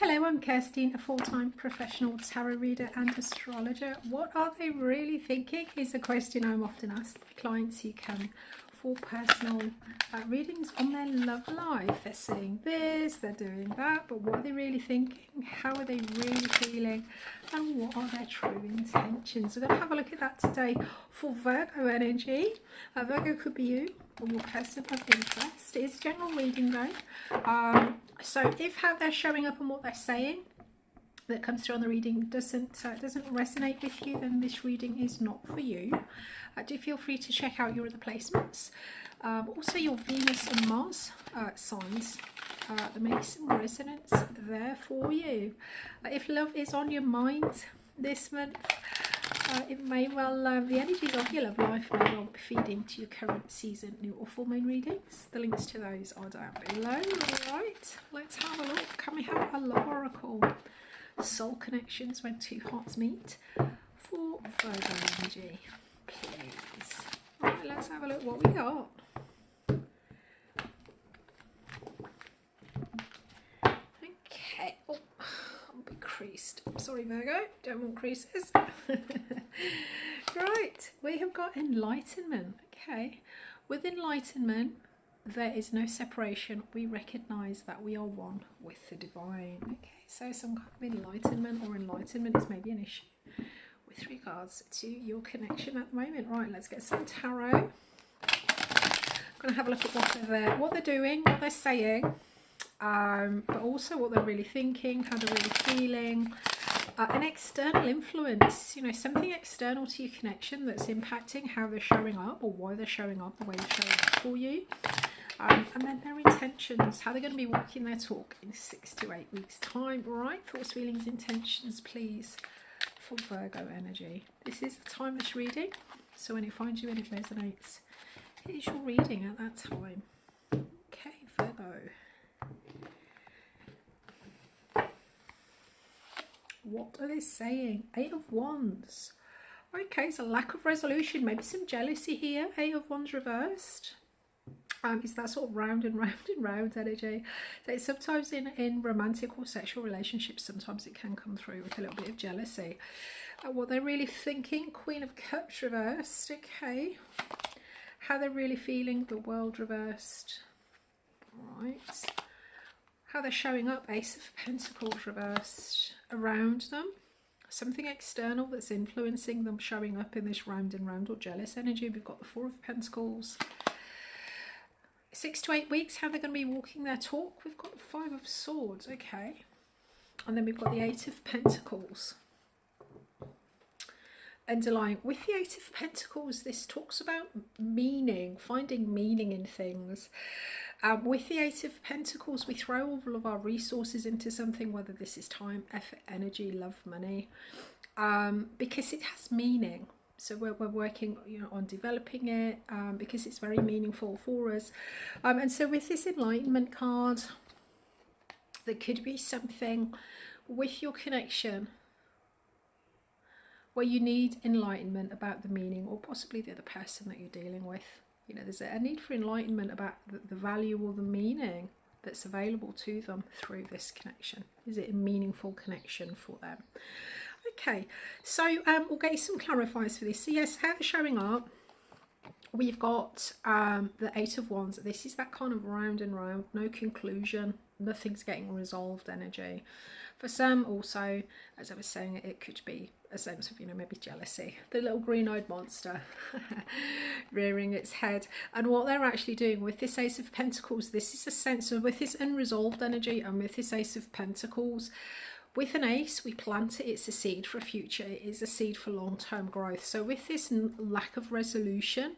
Hello, I'm Kirstine, a full-time professional tarot reader and astrologer. What are they really thinking is a question I'm often asked by clients who come for personal readings on their love life. They're saying this, they're doing that, but what are they really thinking? How are they really feeling? And what are their true intentions? We're going to have a look at that today for Virgo energy. Virgo could be you or your person of interest. It is a general reading though. So if how they're showing up and what they're saying that comes through on the reading doesn't resonate with you, then this reading is not for you. Do feel free to check out your other placements. Also your Venus and Mars signs. There may be some resonance there for you. If love is on your mind this month, it may well, the energies of your love life may well feed into your current season, new or full moon readings. The links to those are down below. Alright, let's have a look. Can we have a love oracle? Soul connections when two hearts meet for Virgo energy, please. Alright, let's have a look what we got. Okay. Oh, I'm a bit creased. Sorry, Virgo. Don't want creases. Right, we have got enlightenment. Okay. With enlightenment, there is no separation. We recognise that we are one with the divine. Okay, so some kind of enlightenment or enlightenment is maybe an issue with regards to your connection at the moment. Right, let's get some tarot. I'm going to have a look at what they're doing, what they're saying, but also what they're really thinking, how they're really feeling. An external influence, you know, something external to your connection that's impacting how they're showing up or why they're showing up the way they're showing up for you. And then their intentions, how they're going to be walking their talk in 6 to 8 weeks time. Right, thoughts, feelings, intentions, please, for Virgo energy. This is a timeless reading, so when it finds you and it resonates, it is your reading at that time. Okay, Virgo. What are they saying? 8 of Wands. Okay, so lack of resolution, maybe some jealousy here. 8 of Wands reversed. It's that sort of round and round and round energy. So sometimes in romantic or sexual relationships, sometimes it can come through with a little bit of jealousy. What they're really thinking, Queen of Cups reversed. Okay, how they're really feeling, the World reversed. Right. How they're showing up, Ace of Pentacles reversed. Around them, something external that's influencing them showing up in this round and round or jealous energy. We've got the Four of Pentacles. 6 to 8 weeks, how they're going to be walking their talk. We've got the Five of Swords, okay. And then we've got the Eight of Pentacles. Underlying with the Eight of Pentacles, this talks about meaning, finding meaning in things. With the Eight of Pentacles, we throw all of our resources into something, whether this is time, effort, energy, love, money, because it has meaning. So we're working, you know, on developing it because it's very meaningful for us. And so with this Enlightenment card, there could be something with your connection where you need enlightenment about the meaning, or possibly the other person that you're dealing with. You know, there's a need for enlightenment about the value or the meaning that's available to them through this connection. Is it a meaningful connection for them? Okay, so we'll get you some clarifiers for this. So yes, how they're showing up, we've got the Eight of Wands. This is that kind of round and round, no conclusion, nothing's getting resolved energy. For some also, as I was saying, it could be a sense of, you know, maybe jealousy, the little green-eyed monster rearing its head. And what they're actually doing with this Ace of Pentacles, this is a sense of, with this unresolved energy and with this Ace of Pentacles, with an ace, we plant it, it's a seed for a future, it is a seed for long-term growth. So with this lack of resolution,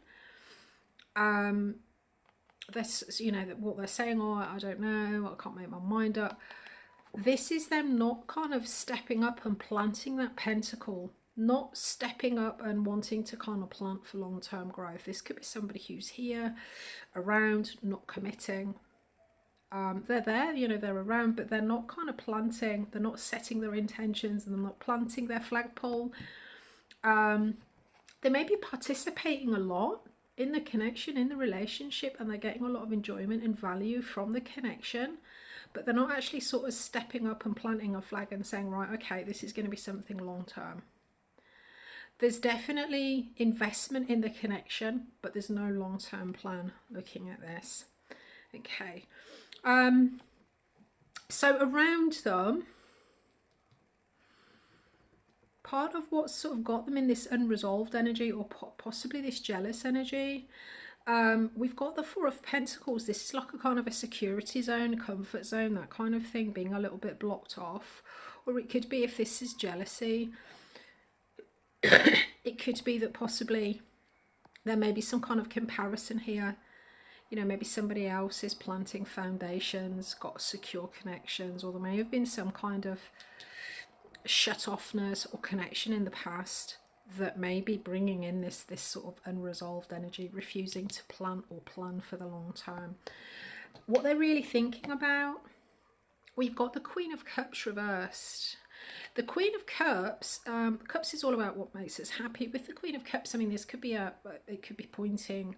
this, you know, what they're saying, oh, I don't know, I can't make my mind up. This is them not kind of stepping up and planting that pentacle, not stepping up and wanting to kind of plant for long-term growth. This could be somebody who's here, around, not committing. They're there, you know, they're around, but they're not kind of planting, they're not setting their intentions, and they're not planting their flagpole. They may be participating a lot in the connection, in the relationship, and they're getting a lot of enjoyment and value from the connection. but they're not actually sort of stepping up and planting a flag and saying, right, okay, this is going to be something long term. There's definitely investment in the connection, but there's no long-term plan looking at this. Okay. So around them, part of what's sort of got them in this unresolved energy, or possibly this jealous energy, we've got the Four of Pentacles. This is like a kind of a security zone, a comfort zone, that kind of thing, being a little bit blocked off. Or it could be, if this is jealousy, it could be that possibly there may be some kind of comparison here. You know, maybe somebody else is planting foundations, got secure connections, or there may have been some kind of shut-offness or connection in the past that may be bringing in this sort of unresolved energy, refusing to plan for the long term. What they're really thinking about, we've got the Queen of Cups reversed. The Queen of Cups, Cups is all about what makes us happy. With the Queen of Cups, I mean, this could be it could be pointing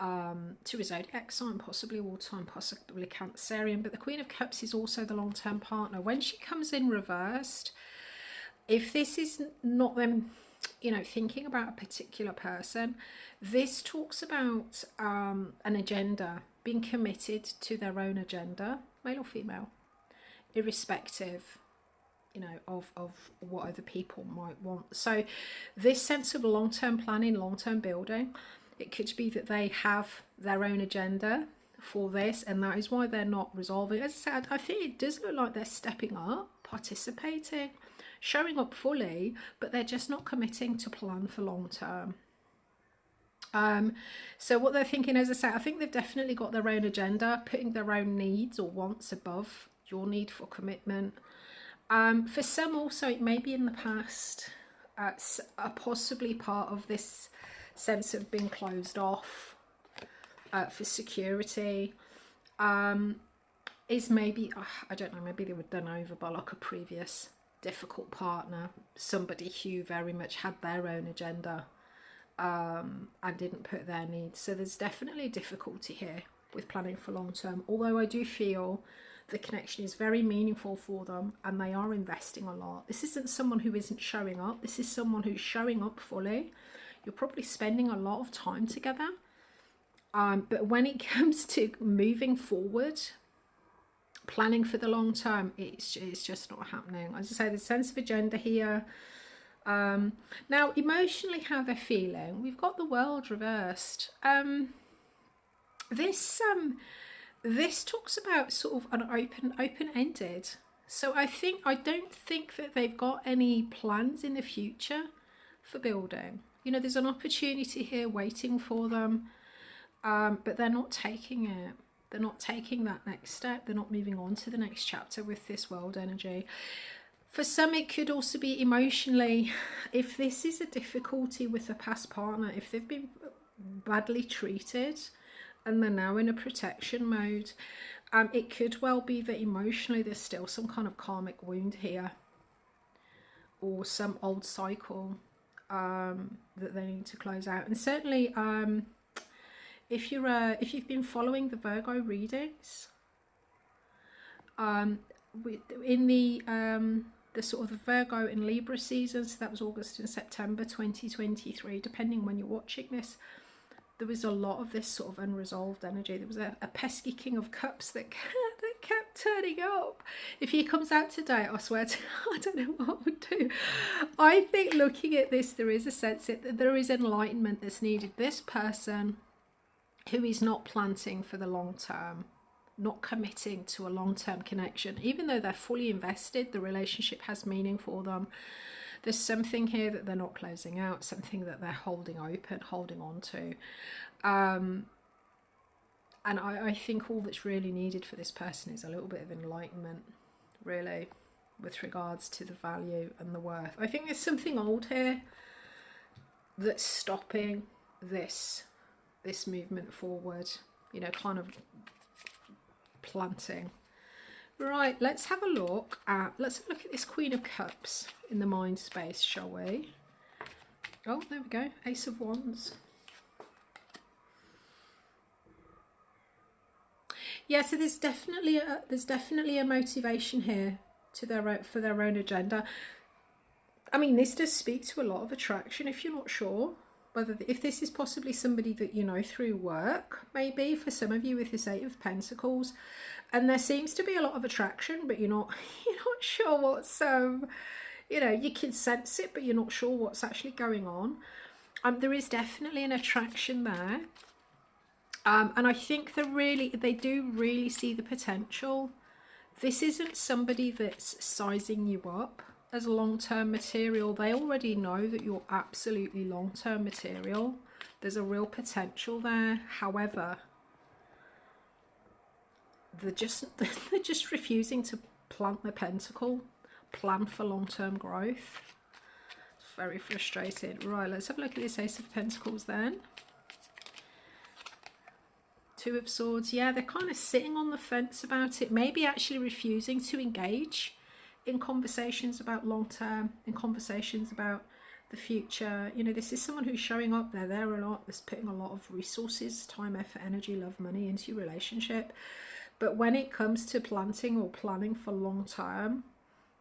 to a zodiac sign, possibly all-time, possibly Cancerian. But the Queen of Cups is also the long-term partner. When she comes in reversed, if this is not them, you know, thinking about a particular person, this talks about an agenda, being committed to their own agenda, male or female, irrespective, you know, of what other people might want. So this sense of long-term planning, long-term building, it could be that they have their own agenda for this, and that is why they're not resolving. As I said, I think it does look like they're stepping up, participating, showing up fully, but they're just not committing to plan for long term. So what they're thinking, as I say, I think they've definitely got their own agenda, putting their own needs or wants above your need for commitment. For some also, it may be in the past, possibly part of this sense of being closed off for security, is maybe, I don't know, maybe they were done over by like a previous difficult partner, somebody who very much had their own agenda and didn't put their needs. So there's definitely difficulty here with planning for long term, although I do feel the connection is very meaningful for them and they are investing a lot. This isn't someone who isn't showing up, this is someone who's showing up fully. You're probably spending a lot of time together, but when it comes to moving forward, planning for the long term, it's just not happening. As I say, the sense of agenda here. Now, emotionally, how they're feeling, we've got the World reversed. This talks about sort of an open-ended. So I don't think that they've got any plans in the future for building. You know, there's an opportunity here waiting for them, but they're not taking it. They're not taking that next step. They're not moving on to the next chapter with this World energy. For some, it could also be emotionally. If this is a difficulty with a past partner, if they've been badly treated and they're now in a protection mode, it could well be that emotionally there's still some kind of karmic wound here, or some old cycle that they need to close out. And certainly, if you've been following the Virgo readings, in the sort of the Virgo and Libra seasons, so that was August and September 2023, depending when you're watching this, there was a lot of this sort of unresolved energy. There was a pesky King of Cups that kept turning up. If he comes out today, I swear to I don't know what I would do. I think looking at this, there is a sense that there is enlightenment that's needed. This person who is not planting for the long term, not committing to a long-term connection, even though they're fully invested, the relationship has meaning for them. There's something here that they're not closing out, something that they're holding open, holding on to. And I think all that's really needed for this person is a little bit of enlightenment, really, with regards to the value and the worth. I think there's something old here that's stopping this movement forward, you know, kind of planting. Right, let's have a look at this Queen of Cups in the mind space, shall we? Oh, there we go, Ace of Wands. Yeah, so there's definitely a motivation here to for their own agenda. I mean, this does speak to a lot of attraction if you're not sure whether, if this is possibly somebody that you know through work, maybe for some of you with this Eight of Pentacles, and there seems to be a lot of attraction, but you're not sure what's you know, you can sense it, but you're not sure what's actually going on. There is definitely an attraction there, and I think they do really see the potential. This isn't somebody that's sizing you up as long-term material. They already know that you're absolutely long-term material. There's a real potential there. However, they're just refusing to plant the pentacle, plan for long-term growth. It's very frustrating. Right, let's have a look at this Ace of Pentacles then. Two of Swords. Yeah, they're kind of sitting on the fence about it, maybe actually refusing to engage in conversations about long term, in conversations about the future. You know, this is someone who's showing up, they're there a lot, that's putting a lot of resources, time, effort, energy, love, money into your relationship. But when it comes to planting or planning for long term,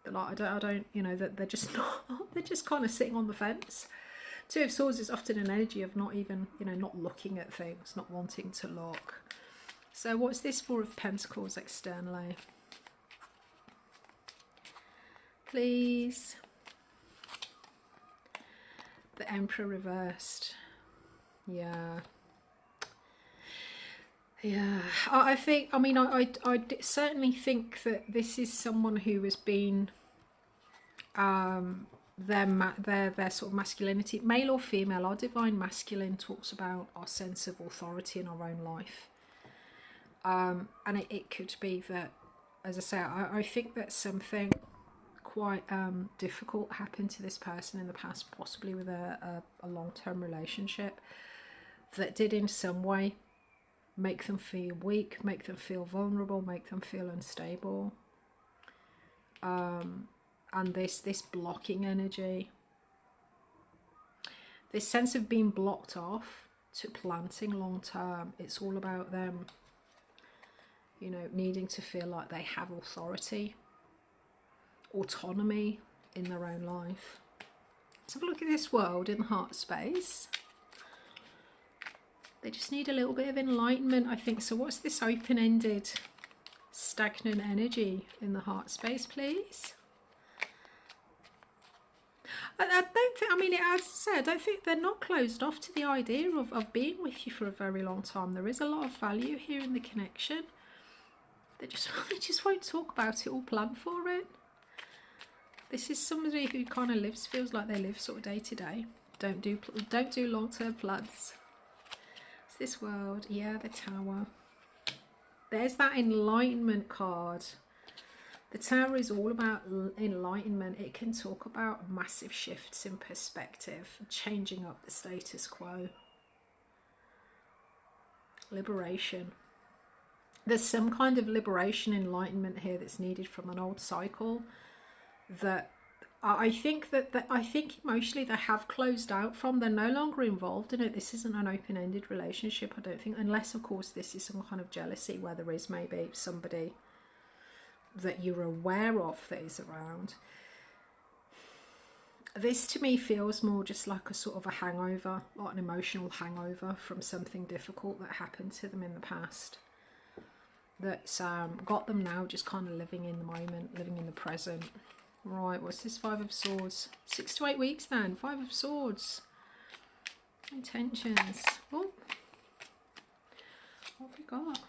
they're like, I don't, you know, that they're just not, they're just kind of sitting on the fence. Two of Swords is often an energy of not even, you know, not looking at things, not wanting to look. So what's this Four of Pentacles externally? Please. The Emperor reversed. Yeah. Yeah. I think, I mean, I certainly think that this is someone who has been their sort of masculinity, male or female. Our divine masculine talks about our sense of authority in our own life. And it could be that, as I say, I think that something quite difficult happened to this person in the past, possibly with a long-term relationship, that did in some way make them feel weak, make them feel vulnerable, make them feel unstable. And this blocking energy, this sense of being blocked off to planting long term, it's all about them, you know, needing to feel like they have authority, autonomy in their own life. Let's have a look at this World in the heart space. They just need a little bit of enlightenment, I think. So what's this open-ended, stagnant energy in the heart space, please? I don't think, I mean, as I said, I don't think they're not closed off to the idea of being with you for a very long time. There is a lot of value here in the connection. They just won't talk about it or plan for it. This is somebody who kind of feels like they live sort of day to day. Don't do long-term plans. It's this World. Yeah, the Tower. There's that enlightenment card. The Tower is all about enlightenment. It can talk about massive shifts in perspective, changing up the status quo. Liberation. There's some kind of liberation, enlightenment here that's needed from an old cycle that I think emotionally they have closed out from. They're no longer involved in it. This isn't an open-ended relationship, I don't think, unless of course this is some kind of jealousy where there is maybe somebody that you're aware of that is around. This to me feels more just like a sort of a hangover, like an emotional hangover from something difficult that happened to them in the past, that's got them now just kind of living in the moment, living in the present. Right, what's this Five of Swords? 6 to 8 weeks then. Five of Swords. Intentions. Oh, what have we got?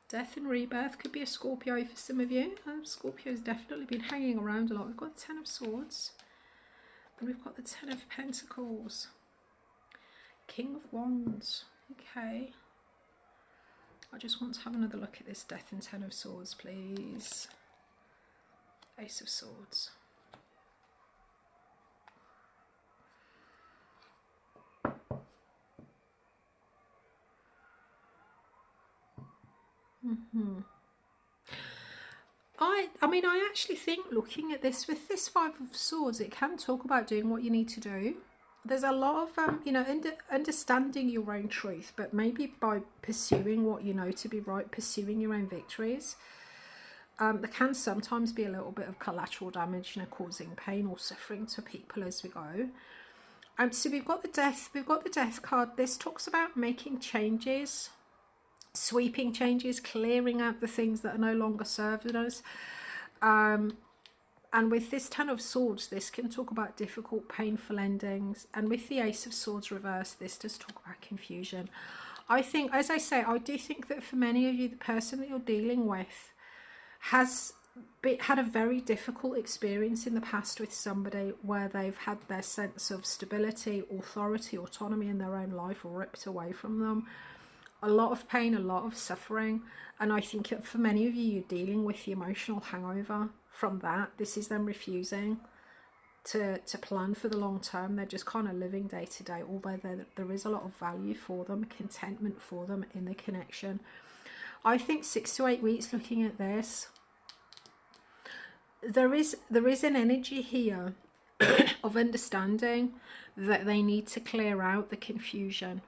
Death and rebirth. Could be a Scorpio for some of you. Scorpio's definitely been hanging around a lot. We've got the Ten of Swords. And we've got the Ten of Pentacles. King of Wands. Okay. I just want to have another look at this Death and Ten of Swords, please. Ace of Swords. I mean, I actually think looking at this, with this Five of Swords, it can talk about doing what you need to do. there's a lot of you know, understanding your own truth, but maybe by pursuing what you know to be right, pursuing your own victories. There can sometimes be a little bit of collateral damage, you know, causing pain or suffering to people as we go. So we've got the death card. This talks about making changes, sweeping changes, clearing out the things that are no longer serving us. And with this Ten of Swords, this can talk about difficult, painful endings. And with the Ace of Swords reversed, this does talk about confusion. I think, as I say, I do think that for many of you, the person that you're dealing with has had a very difficult experience in the past with somebody where they've had their sense of stability, authority, autonomy in their own life ripped away from them. A lot of pain, a lot of suffering. And I think that for many of you, you're dealing with the emotional hangover from that. This is them refusing to plan for the long term. They're just kind of living day to day, although there is a lot of value for them, contentment for them in the connection. I think 6 to 8 weeks looking at this, there is an energy here of understanding that they need to clear out the confusion,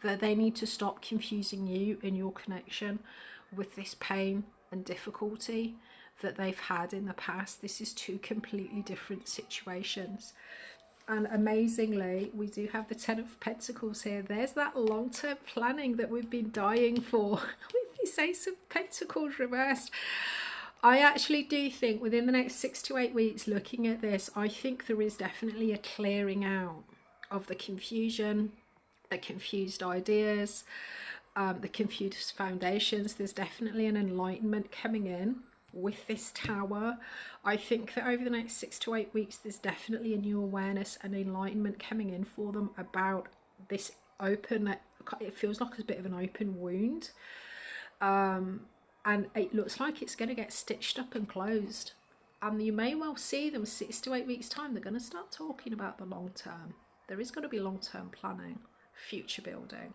that they need to stop confusing you in your connection with this pain and difficulty that they've had in the past. This is two completely different situations. And amazingly, we do have the Ten of Pentacles here. There's that long-term planning that we've been dying for with this Ace of Pentacles reversed. I actually do think within the next 6 to 8 weeks looking at this, I think there is definitely a clearing out of the confusion, the confused ideas, the confused foundations. There's definitely an enlightenment coming in with this Tower. I think that over the next 6 to 8 weeks, there's definitely a new awareness and enlightenment coming in for them about this open, it feels like a bit of an open wound. And it looks like it's going to get stitched up and closed. And you may well see them 6 to 8 weeks time. They're going to start talking about the long term. There is going to be long-term planning, future building.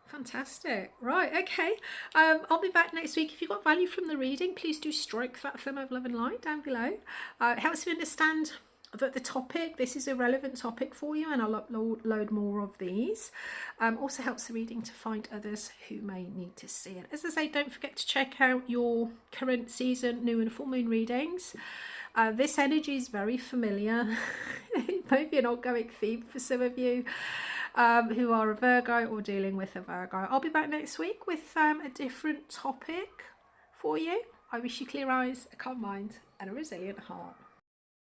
Fantastic. Right, okay. I'll be back next week. If you got value from the reading, please do strike that thumb of love and light down below. It helps me understand that the topic, this is a relevant topic for you, and I'll upload more of these. Also helps the reading to find others who may need to see it. As I say, don't forget to check out your current season new and full moon readings. This energy is very familiar. It may be an ongoing theme for some of you who are a Virgo or dealing with a Virgo. I'll be back next week with a different topic for you. I wish you clear eyes, a calm mind and a resilient heart.